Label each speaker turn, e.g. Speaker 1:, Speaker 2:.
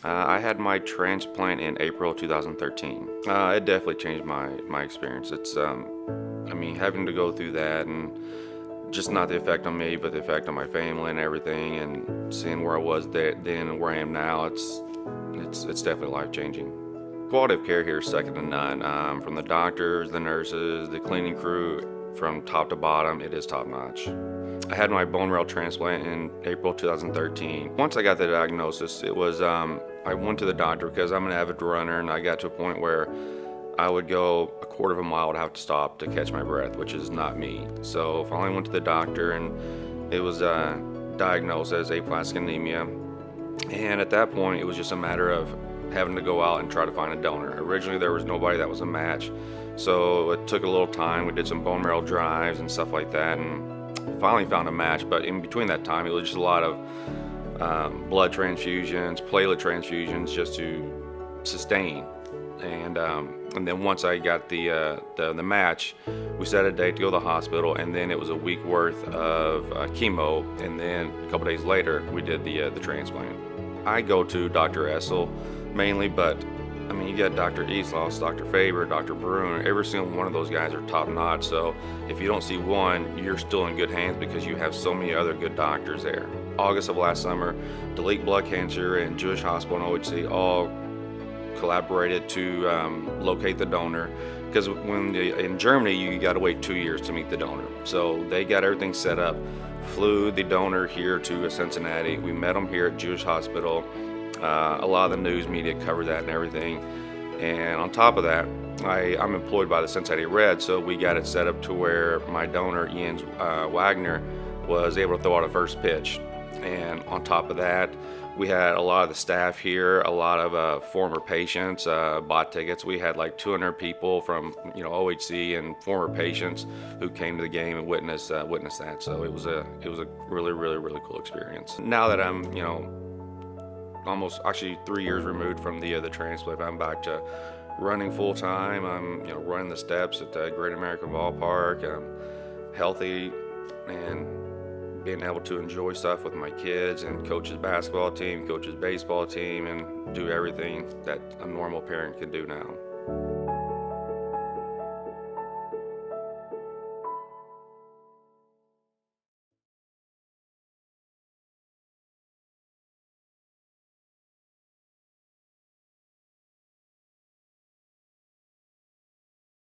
Speaker 1: I had my transplant in April 2013. It definitely changed my experience. I mean, having to go through that and just not the effect on me, but the effect on my family and everything, and seeing where I was then and where I am now, it's definitely life changing. Quality of care here is second to none. From the doctors, the nurses, the cleaning crew, from top to bottom, it is top notch. I had my bone marrow transplant in April 2013. Once I got the diagnosis, it was I went to the doctor because I'm an avid runner, and I got to a point where I would go a quarter of a mile to have to stop to catch my breath, which is not me. So finally went to the doctor, and it was diagnosed as aplastic anemia. And at that point, it was just a matter of having to go out and try to find a donor. Originally, there was nobody that was a match, so it took a little time. We did some bone marrow drives and stuff like that, and finally found a match. But in between that time, it was just a lot of blood transfusions, platelet transfusions, just to sustain. And then once I got the match, we set a date to go to the hospital, and then it was a week worth of chemo, and then a couple days later we did the transplant. I go to Dr. Essel mainly, but I mean, you got Dr. Islas, Dr. Faber, Dr. Bruin. Every single one of those guys are top notch. So if you don't see one, you're still in good hands because you have so many other good doctors there. August of last summer, Delete Blood Cancer and Jewish Hospital and OHC all collaborated to locate the donor, because in Germany you got to wait 2 years to meet the donor. So they got everything set up, flew the donor here to Cincinnati. We met him here at Jewish Hospital. A lot of the news media covered that and everything. And on top of that, I'm employed by the Cincinnati Reds, so we got it set up to where my donor, Ian Wagner, was able to throw out a first pitch. And on top of that, we had a lot of the staff here, a lot of former patients bought tickets. We had like 200 people from OHC and former patients who came to the game and witnessed that. So it was a really cool experience. Now that I'm almost actually 3 years removed from the transplant, I'm back to running full time. I'm running the steps at the Great American Ballpark. I'm healthy and being able to enjoy stuff with my kids and coach his basketball team, coach his baseball team, and do everything that a normal parent can do now.